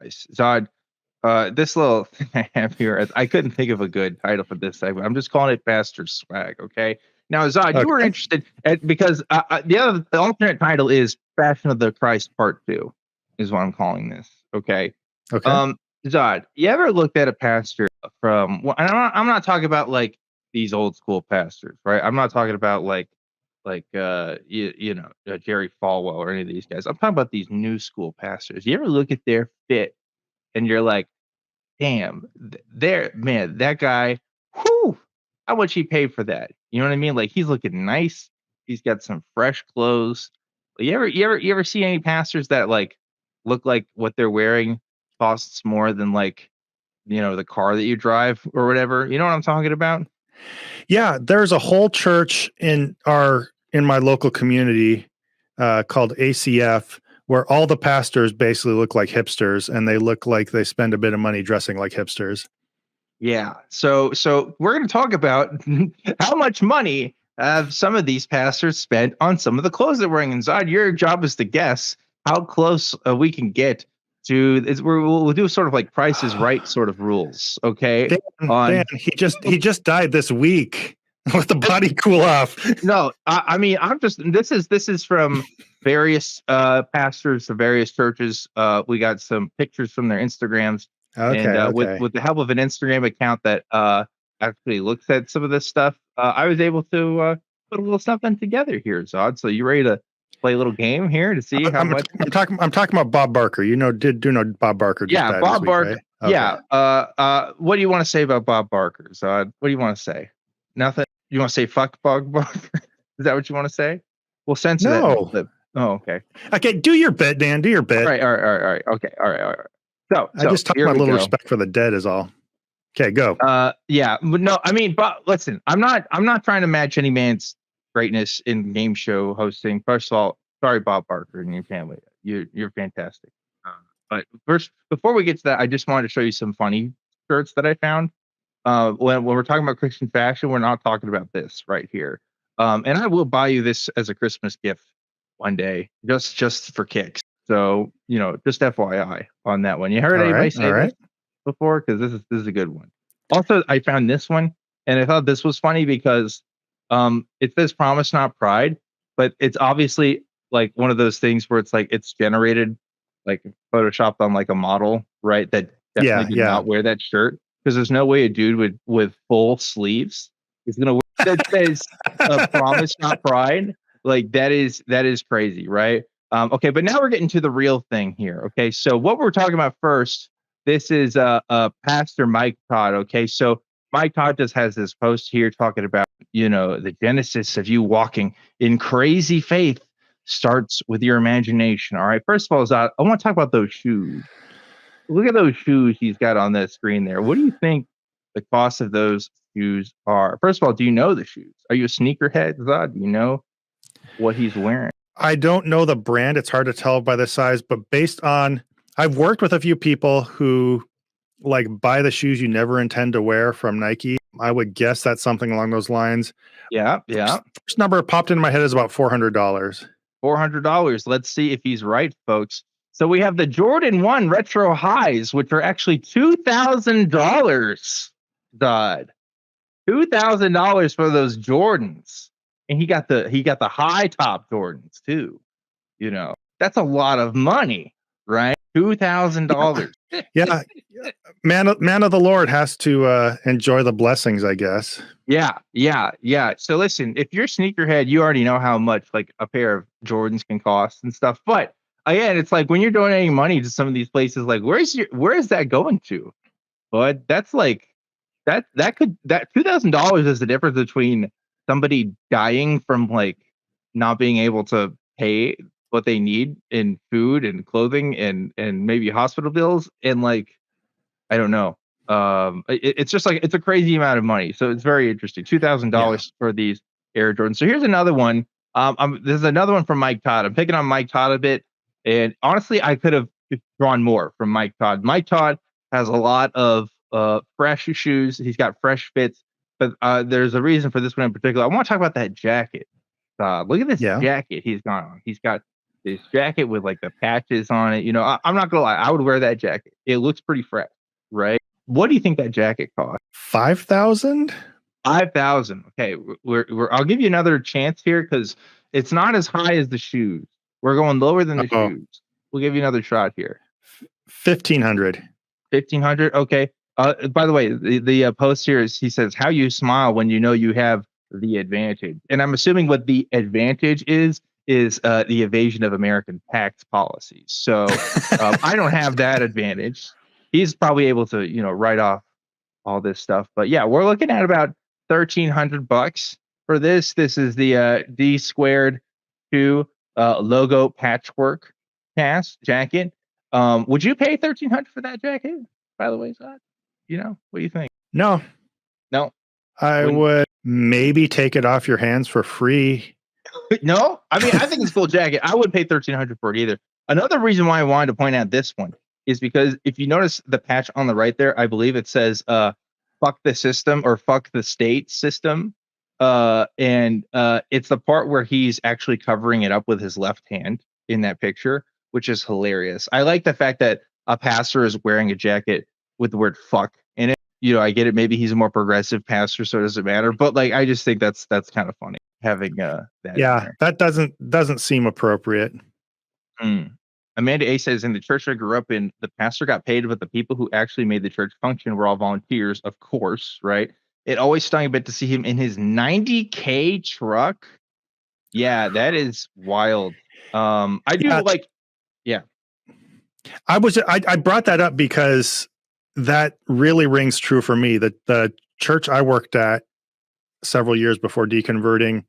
Nice. Zod, this little thing I have here, I couldn't think of a good title for this segment. I'm just calling it Pastor Swag. Okay. Now, Zod, you were Okay. interested because the alternate title is Passion of the Christ Part 2 is what I'm calling this. Okay. Okay. Zod, you ever looked at a pastor from, well, and I'm not talking about like these old school pastors, right? I'm not talking about Jerry Falwell or any of these guys. I'm talking about these new school pastors. You ever look at their fit and you're like, damn, man, that guy, whew, how much he paid for that? You know what I mean? Like he's looking nice. He's got some fresh clothes. You ever see any pastors that like look like what they're wearing costs more than like, the car that you drive or whatever? You know what I'm talking about? Yeah, there's a whole church in my local community called ACF where all the pastors basically look like hipsters and they look like they spend a bit of money dressing like hipsters. Yeah. So we're going to talk about how much money have some of these pastors spent on some of the clothes they're wearing. Inside, your job is to guess how close we can get to. We'll do sort of like Price is Right sort of rules. Okay. Dan, he just died this week. Let the body cool off. No, I mean, this is from various pastors of various churches. We got some pictures from their Instagrams. Okay, And okay. with the help of an Instagram account that actually looks at some of this stuff, I was able to put a little something together here, Zod. So you ready to play a little game here to see how much? I'm talking about Bob Barker. You know, do know Bob Barker just died Bob this week, Barker. right? Okay. Yeah. What do you want to say about Bob Barker, Zod? What do you want to say? Nothing. You want to say fuck Bob Barker? Is that what you want to say? We'll censor that in the clip. Oh, okay. Okay, do your bit, Dan. Do your bit. All right. Okay. All right. So I just talk about a little respect for the dead is all. Okay, go. Yeah, but no, I mean, but listen, I'm not trying to match any man's greatness in game show hosting. First of all, sorry, Bob Barker and your family. You're fantastic. But first, before we get to that, I just wanted to show you some funny shirts that I found. When we're talking about Christian fashion, we're not talking about this right here. And I will buy you this as a Christmas gift one day, just for kicks. So just FYI on that one. You heard anybody say this before? Because this is a good one. Also, I found this one, and I thought this was funny because it says "Promise Not Pride," but it's obviously like one of those things where it's like it's generated, like photoshopped on like a model, right? That definitely did not wear that shirt. Because there's no way a dude with full sleeves is gonna wear that says "Promise Not Pride." Like that is crazy, right? Okay, but now we're getting to the real thing here. Okay, so what we're talking about first, this is Pastor Mike Todd. Okay, so Mike Todd just has this post here talking about the genesis of you walking in crazy faith starts with your imagination. All right, first of all, I want to talk about those shoes. Look at those shoes he's got on that screen there. What do you think the cost of those shoes are? First of all, do you know the shoes? Are you a sneakerhead, Zod? Do you know what he's wearing? I don't know the brand. It's hard to tell by the size, but based on, I've worked with a few people who like buy the shoes you never intend to wear from Nike. I would guess that's something along those lines. Yeah. First number popped into my head is about $400. $400. Let's see if he's right, folks. So we have the Jordan 1 Retro Highs, which are actually $2,000. God, $2,000 for those Jordans, and he got the high top Jordans too. That's a lot of money, right? $2,000. Yeah, man of the Lord has to enjoy the blessings, I guess. Yeah. So listen, if you're a sneakerhead, you already know how much like a pair of Jordans can cost and stuff. But again, it's like when you're donating money to some of these places, like where is that going to? But that's like that $2,000 is the difference between somebody dying from like not being able to pay what they need in food and clothing and maybe hospital bills and like I don't know. It's just like it's a crazy amount of money. So it's very interesting. $2,000 for these Air Jordans. So here's another one. There's another one from Mike Todd. I'm picking on Mike Todd a bit, and honestly, I could have drawn more from Mike Todd. Mike Todd has a lot of fresh shoes. He's got fresh fits, but there's a reason for this one in particular. I want to talk about that jacket. Look at this jacket he's got on. He's got this jacket with like the patches on it. You know, I'm not gonna lie, I would wear that jacket. It looks pretty fresh, right? What do you think that jacket cost? 5,000? 5,000. Okay, I'll give you another chance here because it's not as high as the shoes. We're going lower than the Oh, shoes. We'll give you another shot here. 1,500. 1,500. Okay. By the way, the post here is he says how you smile when you know you have the advantage, and I'm assuming what the advantage is the evasion of American tax policies. So I don't have that advantage. He's probably able to write off all this stuff, but yeah, we're looking at about $1,300 for this. This is the D squared 2 logo patchwork cast jacket. Would you pay $1,300 for that jacket? By the way, Todd, what do you think? No, No, I would maybe take it off your hands for free. no. I mean, I think it's a cool jacket. I wouldn't pay $1,300 for it either. Another reason why I wanted to point out this one is because if you notice the patch on the right there, I believe it says "fuck the system" or "fuck the state system," and it's the part where he's actually covering it up with his left hand in that picture, which is hilarious. I like the fact that a pastor is wearing a jacket with the word "fuck" in it. I get it. Maybe he's a more progressive pastor, so it doesn't matter. But like, I just think that's kind of funny having that. Yeah, that doesn't seem appropriate. Amanda A says, in the church I grew up in, the pastor got paid, but the people who actually made the church function were all volunteers, of course, right? It always stung a bit to see him in his $90K truck. Yeah, that is wild. I do like, yeah. I brought that up because that really rings true for me. That the church I worked at several years before deconverting,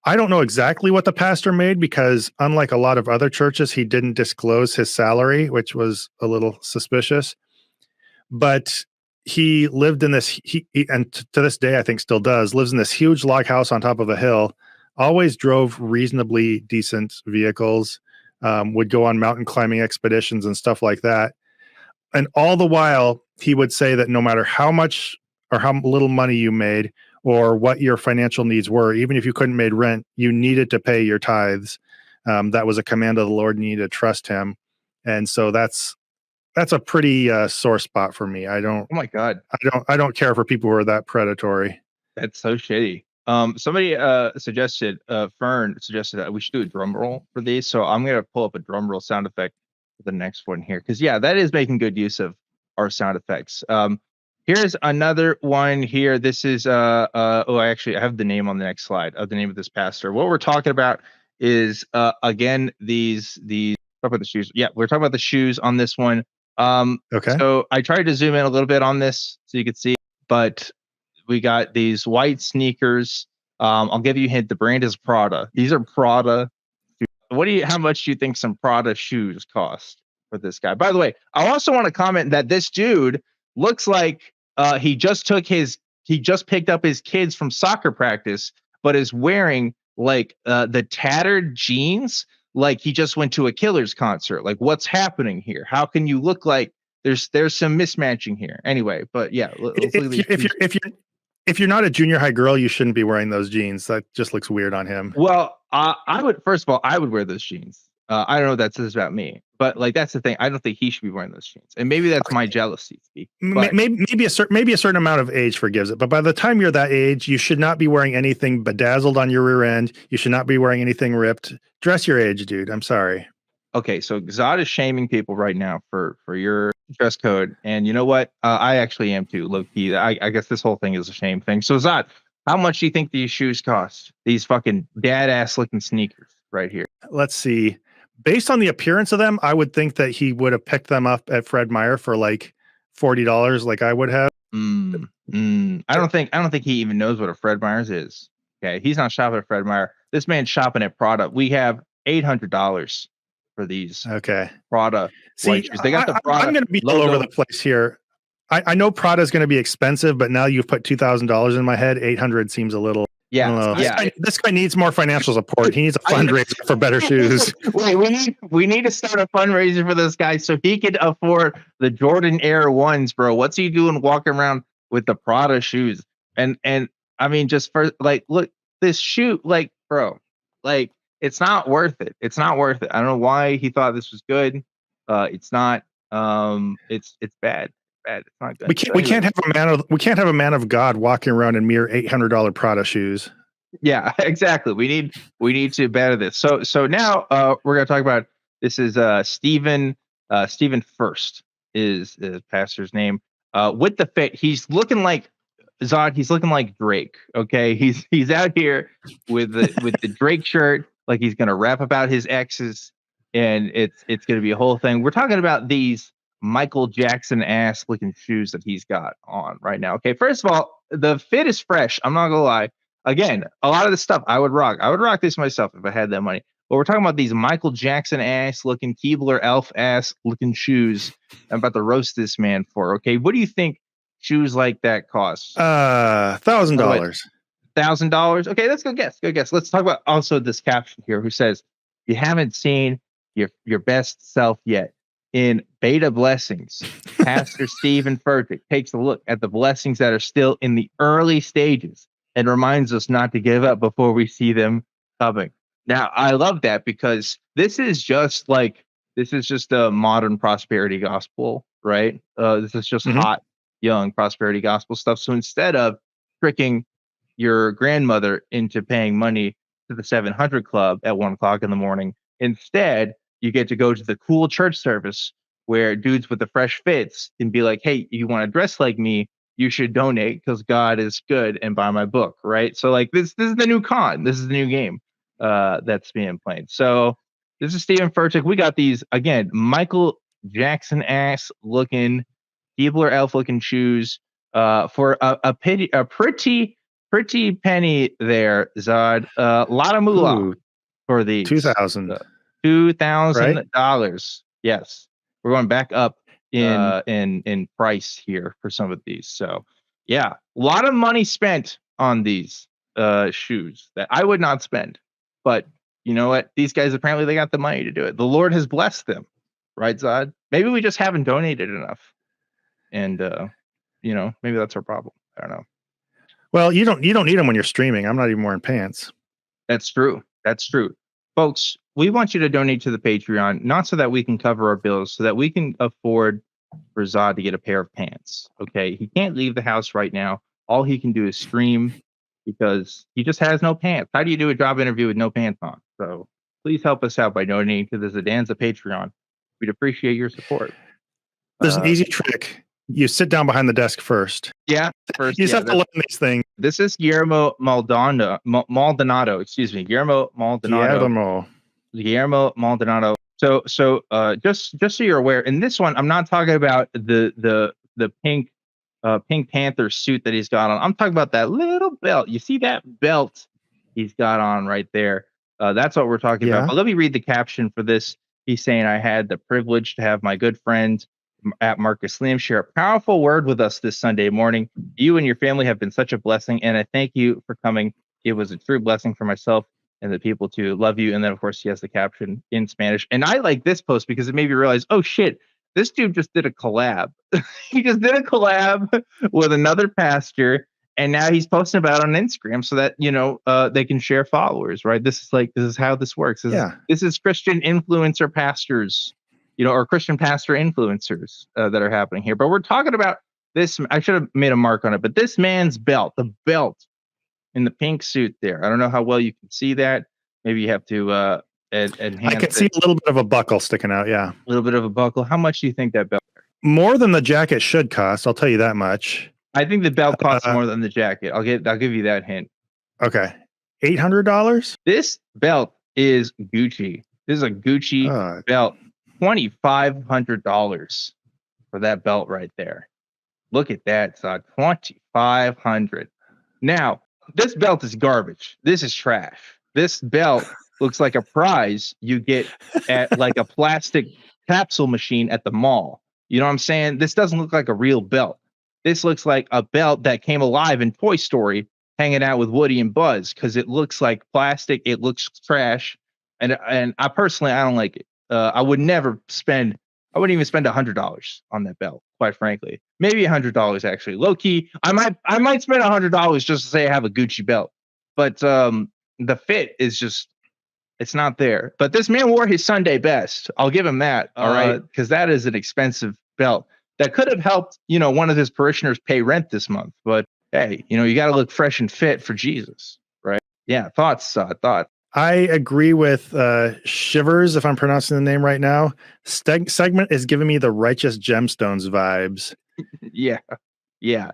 I don't know exactly what the pastor made because unlike a lot of other churches, he didn't disclose his salary, which was a little suspicious. But he lived in this, and to this day, I think still does, lives in this huge log house on top of a hill, always drove reasonably decent vehicles, would go on mountain climbing expeditions and stuff like that. And all the while, he would say that no matter how much or how little money you made, or what your financial needs were, even if you couldn't make rent, you needed to pay your tithes. That was a command of the Lord. You needed to trust him. And so that's a pretty sore spot for me. Oh my God. I don't care for people who are that predatory. That's so shitty. Somebody suggested, Fern suggested that we should do a drum roll for these. So I'm going to pull up a drum roll sound effect for the next one here. Cause yeah, that is making good use of our sound effects. Here's another one here. This is I have the name on the next slide of the name of this pastor. What we're talking about is again these talk about the shoes. Yeah, we're talking about the shoes on this one. Okay. So I tried to zoom in a little bit on this so you could see, but we got these white sneakers. I'll give you a hint. The brand is Prada. These are Prada. How much do you think some Prada shoes cost for this guy? By the way, I also want to comment that this dude looks like he just picked up his kids from soccer practice, but is wearing like the tattered jeans, like he just went to a Killers concert. Like, what's happening here? How can you look like there's some mismatching here? Anyway, but yeah, if you're not a junior high girl, you shouldn't be wearing those jeans. That just looks weird on him. Well, I would wear those jeans. I don't know what that says about me, but like that's the thing. I don't think he should be wearing those jeans, and maybe that's my jealousy. Maybe a certain amount of age forgives it, but by the time you're that age, you should not be wearing anything bedazzled on your rear end. You should not be wearing anything ripped. Dress your age, dude. I'm sorry. Okay, so Zod is shaming people right now for your dress code, and you know what? I actually am too, low key. I guess this whole thing is a shame thing. So Zod, how much do you think these shoes cost? These fucking badass looking sneakers right here. Let's see. Based on the appearance of them, I would think that he would have picked them up at Fred Meyer for like $40, like I would have. I don't think he even knows what a Fred Meyer's is. Okay, he's not shopping at Fred Meyer. This man's shopping at Prada. We have $800 for these. Okay, Prada white shoes. They got the Prada. I'm going to be all over the place here. I know Prada is going to be expensive, but now you've put $2,000 in my head. 800 seems a little. Yeah. This guy needs more financial support. He needs a fundraiser for better shoes. Wait, we need to start a fundraiser for this guy so he can afford the Jordan Air Ones, bro. What's he doing walking around with the Prada shoes? And I mean, just for like, look, this shoe, like, bro, like It's not worth it. It's not worth it. I don't know why he thought this was good. It's not. It's bad. Bad. It's not good. We But can't anyways, have a man of God walking around in mere $800 Prada shoes. yeah, exactly. We need to better this. So now we're gonna talk about this is Stephen First is pastor's name. With the fit, he's looking like Zod. He's looking like Drake. Okay, he's out here with the Drake shirt, like he's gonna rap about his exes, and it's gonna be a whole thing. We're talking about these Michael Jackson ass looking shoes that he's got on right now. Okay, first of all, the fit is fresh. I'm not gonna lie. Again, a lot of the stuff I would rock. I would rock this myself if I had that money. But we're talking about these Michael Jackson ass looking Keebler Elf ass looking shoes. I'm about to roast this man for. Okay, what do you think shoes like that cost? $1,000. $1,000. Okay, that's a good guess. Good guess. Let's talk about also this caption here, who says, "You haven't seen your best self yet." In Beta Blessings, Pastor Stephen Furtick takes a look at the blessings that are still in the early stages and reminds us not to give up before we see them coming. Now, I love that because this is just a modern prosperity gospel, right? This is just Mhm. hot, young prosperity gospel stuff. So instead of tricking your grandmother into paying money to the 700 Club at 1 o'clock in the morning, instead, you get to go to the cool church service where dudes with the fresh fits can be like, hey, you want to dress like me? You should donate because God is good and buy my book, right? So like this is the new con. This is the new game that's being played. So this is Stephen Furtick. We got these again, Michael Jackson ass looking, Keebler elf looking shoes for a pretty penny there, Zod. A lot of moolah Ooh, for these. 2,000. $2,000. Yes, we're going back up in price here for some of these. So yeah, a lot of money spent on these shoes that I would not spend. But you know what? These guys apparently they got the money to do it. The Lord has blessed them, right, Zod? Maybe we just haven't donated enough, and maybe that's our problem. I don't know. Well, you don't need them when you're streaming. I'm not even wearing pants. That's true. That's true. Folks, we want you to donate to the Patreon, not so that we can cover our bills, so that we can afford for Zod to get a pair of pants. Okay. He can't leave the house right now. All he can do is stream because he just has no pants. How do you do a job interview with no pants on? So please help us out by donating to the Zadanza Patreon. We'd appreciate your support. There's an easy trick. You sit down behind the desk first. Yeah. First, You just have to learn these things. This is Guillermo Maldonado. Excuse me, Guillermo Maldonado. Guillermo Maldonado. So just so you're aware, in this one, I'm not talking about the Pink Panther suit that he's got on. I'm talking about that little belt. You see that belt he's got on right there? That's what we're talking about. But let me read the caption for this. He's saying, "I had the privilege to have my good friend at Marcus Liam share a powerful word with us this Sunday morning. You and your family have been such a blessing, and I thank you for coming. It was a true blessing for myself and the people to love you." And then, of course, he has the caption in Spanish. And I like this post because it made me realize, oh, shit, this dude just did a collab. He just did a collab with another pastor, and now he's posting about it on Instagram so that, they can share followers, right? This is how this works. This is Christian influencer pastors, or Christian pastor influencers that are happening here. But we're talking about this. I should have made a mark on it, but this man's belt, the belt in the pink suit there. I don't know how well you can see that. Maybe you have to enhance. I can see a little bit of a buckle sticking out. Yeah. A little bit of a buckle. How much do you think that belt? More than the jacket should cost. I'll tell you that much. I think the belt costs more than the jacket. I'll give you that hint. Okay. $800? This belt is Gucci. This is a Gucci belt. $2,500 for that belt right there. Look at that, son. $2,500. Now, this belt is garbage. This is trash. This belt looks like a prize you get at like a plastic capsule machine at the mall. You know what I'm saying? This doesn't look like a real belt. This looks like a belt that came alive in Toy Story hanging out with Woody and Buzz because it looks like plastic. It looks trash. And I personally, I don't like it. I wouldn't even spend $100 on that belt, quite frankly. Maybe $100 actually. Low key, I might spend $100 just to say I have a Gucci belt. But the fit is just It's not there. But this man wore his Sunday best. I'll give him that. All right. Because that is an expensive belt that could have helped, one of his parishioners pay rent this month. But hey, you got to look fresh and fit for Jesus. Right. Yeah. Thoughts. I agree with Shivers, if I'm pronouncing the name right now. Segment is giving me the Righteous Gemstones vibes. Yeah. Yeah.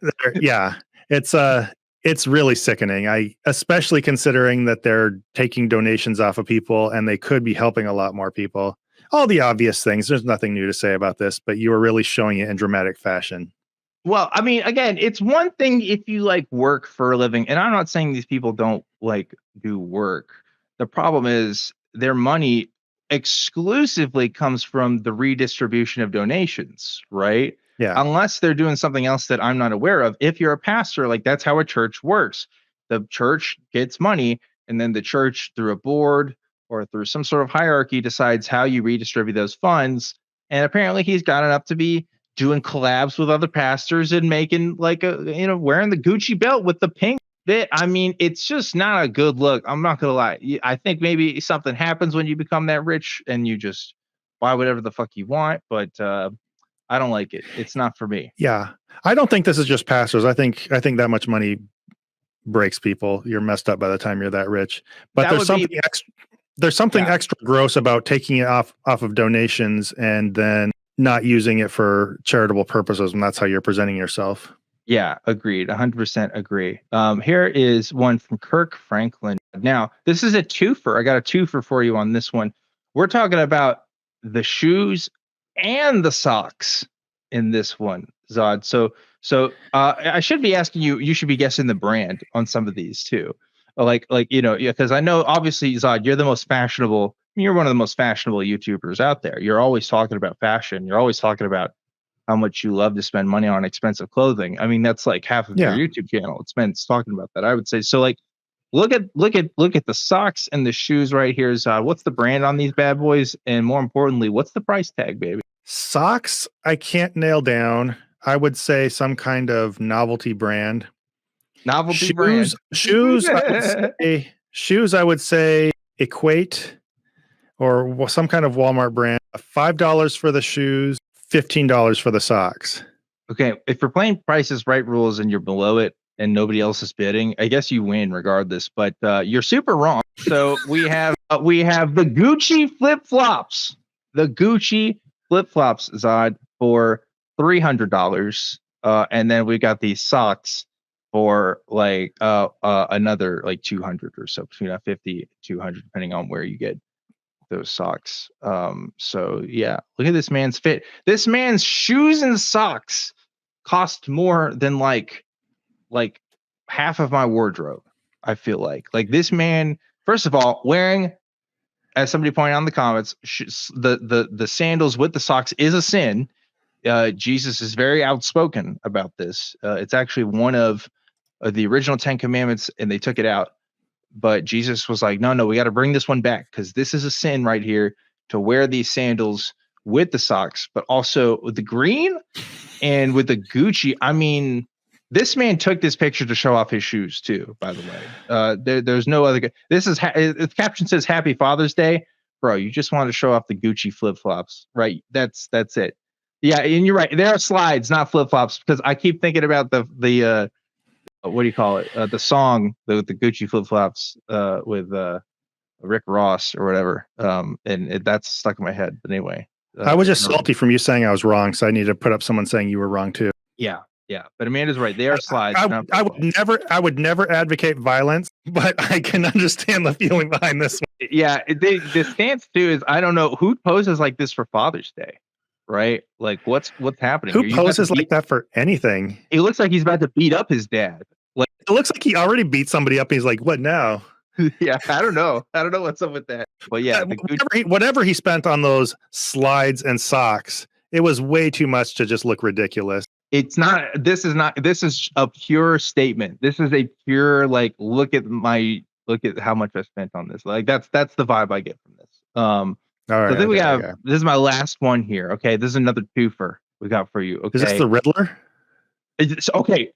It's really sickening. Especially considering that they're taking donations off of people and they could be helping a lot more people. All the obvious things. There's nothing new to say about this, but you were really showing it in dramatic fashion. Well, I mean, again, it's one thing if you work for a living, and I'm not saying these people don't do work. The problem is their money exclusively comes from the redistribution of donations, right? Yeah. Unless they're doing something else that I'm not aware of. If you're a pastor, that's how a church works. The church gets money, and then the church, through a board or through some sort of hierarchy, decides how you redistribute those funds. And apparently he's got enough to be doing collabs with other pastors and making wearing the Gucci belt with the pink bit. I mean, it's just not a good look. I'm not gonna lie. I think maybe something happens when you become that rich and you just buy whatever the fuck you want. But I don't like it. It's not for me. Yeah, I don't think this is just pastors. I think that much money breaks people. You're messed up by the time you're that rich. But there's something extra gross about taking it off of donations and then not using it for charitable purposes when that's how you're presenting yourself. Yeah, agreed. 100% agree. Here is one from Kirk Franklin. Now, this is a twofer. I got a twofer for you on this one. We're talking about the shoes and the socks in this one, Zod. So I should be asking you. You should be guessing the brand on some of these too. Because I know obviously, Zod, you're the most fashionable. You're one of the most fashionable YouTubers out there. You're always talking about fashion. You're always talking about how much you love to spend money on expensive clothing. I mean, that's half of your YouTube channel. It's talking about that, I would say. So look at the socks and the shoes right here, Zod. What's the brand on these bad boys? And more importantly, what's the price tag, baby? Socks, I can't nail down. I would say some kind of novelty brand. Brand. Shoes, I would say Equate or some kind of Walmart brand. $5 for the shoes, $15 for the socks. Okay, if you're playing Price is Right rules and you're below it and nobody else is bidding, I guess you win regardless. But you're super wrong. So we have the Gucci flip-flops. The Gucci flip-flops, Zod, for $300. And then we got these socks for another 200 or so, between 50 200, depending on where you get those socks. So yeah, look at this man's fit. This man's shoes and socks cost more than like half of my wardrobe. I feel like this man, first of all, wearing, as somebody pointed out in the comments, the sandals with the socks is a sin. Jesus is very outspoken about this. It's actually one of the original 10 commandments, and they took it out. But Jesus was like, no, we got to bring this one back because this is a sin right here to wear these sandals with the socks, but also with the green and with the Gucci. I mean, this man took this picture to show off his shoes too, by the way. There's no other. This is the caption says Happy Father's Day. Bro, you just want to show off the Gucci flip-flops, right? That's it. Yeah, and you're right. There are slides, not flip-flops, because I keep thinking about the what do you call it? The song, the Gucci flip-flops with Rick Ross or whatever. And that's stuck in my head. But anyway. I was just salty from you saying I was wrong, so I need to put up someone saying you were wrong too. Yeah. But Amanda's right. They are slides. I would never advocate violence, but I can understand the feeling behind this one. Yeah, the stance too is I don't know who poses like this for Father's Day, right? Like what's happening? Who poses like that for anything? It looks like he's about to beat up his dad. Like it looks like he already beat somebody up. He's like, what now? Yeah, I don't know what's up with that. But yeah, whatever he spent on those slides and socks, it was way too much to just look ridiculous. This is a pure statement. This is a pure look at how much I spent on this. Like that's the vibe I get from this. All right. So I think this is my last one here. Okay, this is another twofer we got for you. Okay. Is this the Riddler? Okay,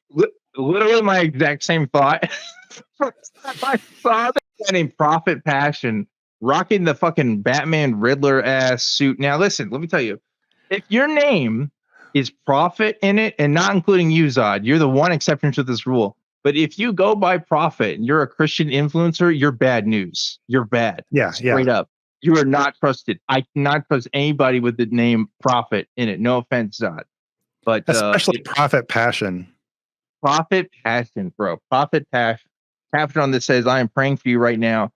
literally my exact same thought. I saw this guy named Prophet Passion rocking the fucking Batman Riddler ass suit. Now, listen, let me tell you, if your name is Prophet in it, and not including you, Zod, you're the one exception to this rule. But if you go by Prophet and you're a Christian influencer, you're bad news. You're bad. Yeah, Straight up. You are not trusted. I cannot trust anybody with the name Prophet in it. No offense, Zod. But especially Prophet Passion. Prophet Passion, bro. Prophet Passion. Caption on this says, I am praying for you right now.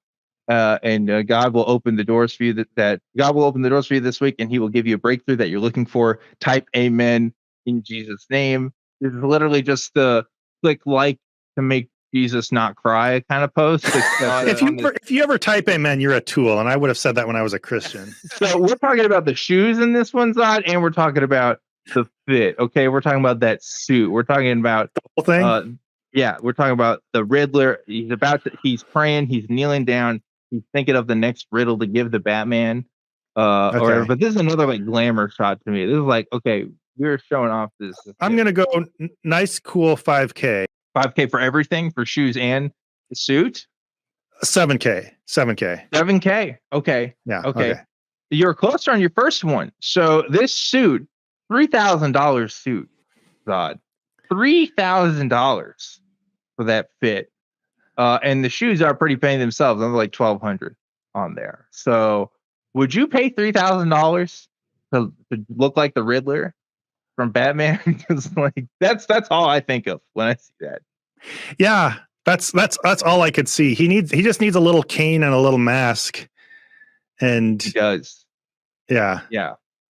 And God will open the doors for you that God will open the doors for you this week, and he will give you a breakthrough that you're looking for. Type amen in Jesus' name. This is literally just the click like to make Jesus not cry kind of post. If you ever type amen, you're a tool. And I would have said that when I was a Christian. So we're talking about the shoes in this one, Zod, and we're talking about the fit. Okay. We're talking about that suit. We're talking about the whole thing. Yeah, we're talking about the Riddler. He's praying, he's kneeling down, he's thinking of the next riddle to give the Batman. Or whatever. But this is another like glamour shot to me. This is like, okay, we're showing off this. I'm gonna go nice, cool 5K. 5K for everything, for shoes and the suit. 7K. Okay. Yeah. Okay. You're closer on your first one. So this suit, $3,000 suit, God. $3,000 for that fit. And the shoes are pretty paying themselves. I'm like $1,200 on there. So would you pay $3,000 to look like the Riddler from Batman? Because like that's all I think of when I see that. Yeah, that's all I could see. He just needs a little cane and a little mask. And he does. Yeah.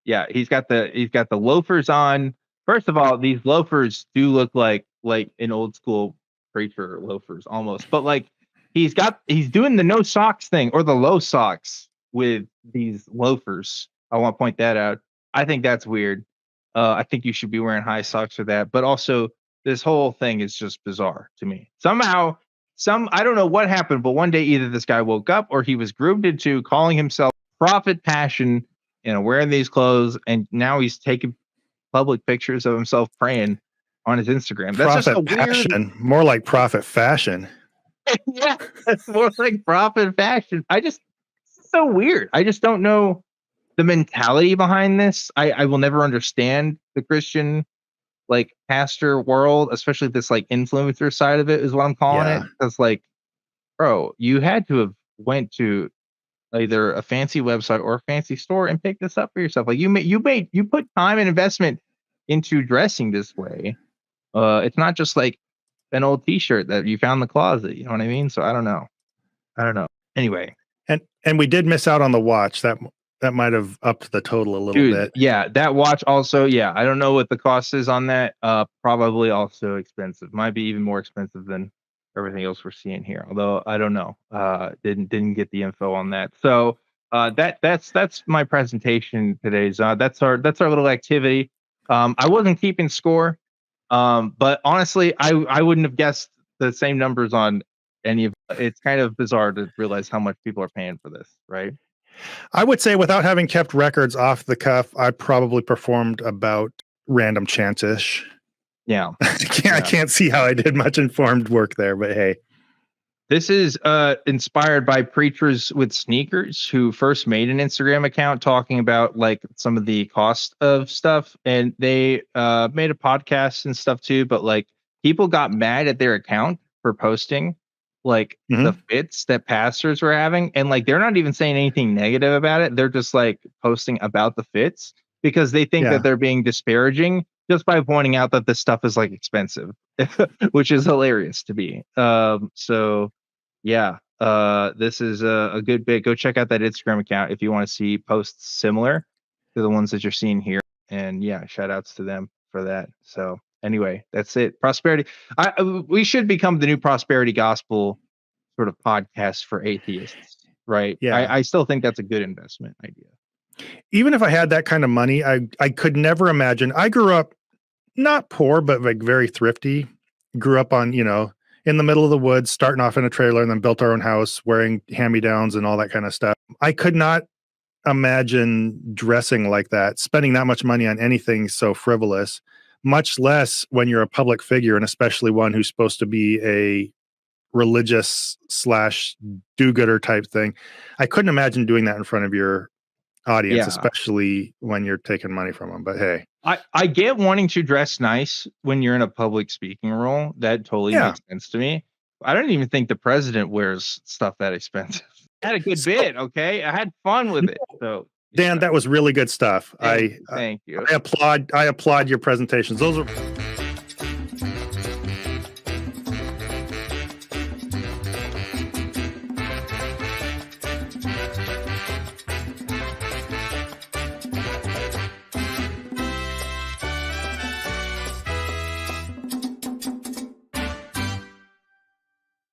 He's got the loafers on. First of all, these loafers do look like an old school preacher loafers almost, but like he's doing the no socks thing or the low socks with these loafers. I want to point that out. I think that's weird. I think you should be wearing high socks for that. But also, this whole thing is just bizarre to me. Somehow, I don't know what happened, but one day either this guy woke up or he was groomed into calling himself Prophet Passion and wearing these clothes, and now he's taking public pictures of himself praying on his Instagram. That's Prophet just a Passion, weird... more like Prophet Fashion. Yeah, that's more like Prophet Fashion. It's so weird. I just don't know the mentality behind this. I will never understand the Christian like pastor world, especially this like influencer side of it is what I'm calling it. Because like, bro, you had to have went to either a fancy website or a fancy store and pick this up for yourself. Like you put time and investment into dressing this way. It's not just like an old t-shirt that you found in the closet. You know what I mean? So I don't know. Anyway. And we did miss out on the watch. That might have upped the total a little bit. Yeah, that watch also, yeah. I don't know what the cost is on that. Probably also expensive. Might be even more expensive than everything else we're seeing here. Although I don't know. Didn't get the info on that. So that's my presentation today, Zod. That's our little activity. I wasn't keeping score. But honestly, I wouldn't have guessed the same numbers on any of it. It's kind of bizarre to realize how much people are paying for this, right? I would say without having kept records off the cuff, I probably performed about random chance-ish. Yeah. I can't see how I did much informed work there, but hey. This is inspired by preachers with sneakers who first made an Instagram account talking about like some of the cost of stuff, and they made a podcast and stuff too, but like people got mad at their account for posting like the fits that pastors were having, and like they're not even saying anything negative about it. They're just like posting about the fits because they think that they're being disparaging just by pointing out that this stuff is like expensive, which is hilarious to me. So yeah, this is a good bit. Go check out that Instagram account if you want to see posts similar to the ones that you're seeing here. And yeah, shout outs to them for that. So anyway, that's it. Prosperity. We should become the new prosperity gospel sort of podcast for atheists, right? Yeah. I still think that's a good investment idea. Even if I had that kind of money, I could never imagine. I grew up not poor, but like very thrifty. Grew up on, in the middle of the woods, starting off in a trailer and then built our own house, wearing hand-me-downs and all that kind of stuff. I could not imagine dressing like that, spending that much money on anything so frivolous, much less when you're a public figure, and especially one who's supposed to be a religious / do-gooder type thing. I couldn't imagine doing that in front of your audience, Yeah. especially when you're taking money from them. But hey, I get wanting to dress nice when you're in a public speaking role. That totally Yeah. makes sense to me. I don't even think the president wears stuff that expensive. I had a good bit, okay? I had fun with it. So Dan, that was really good stuff. thank you. I applaud your presentations. Those are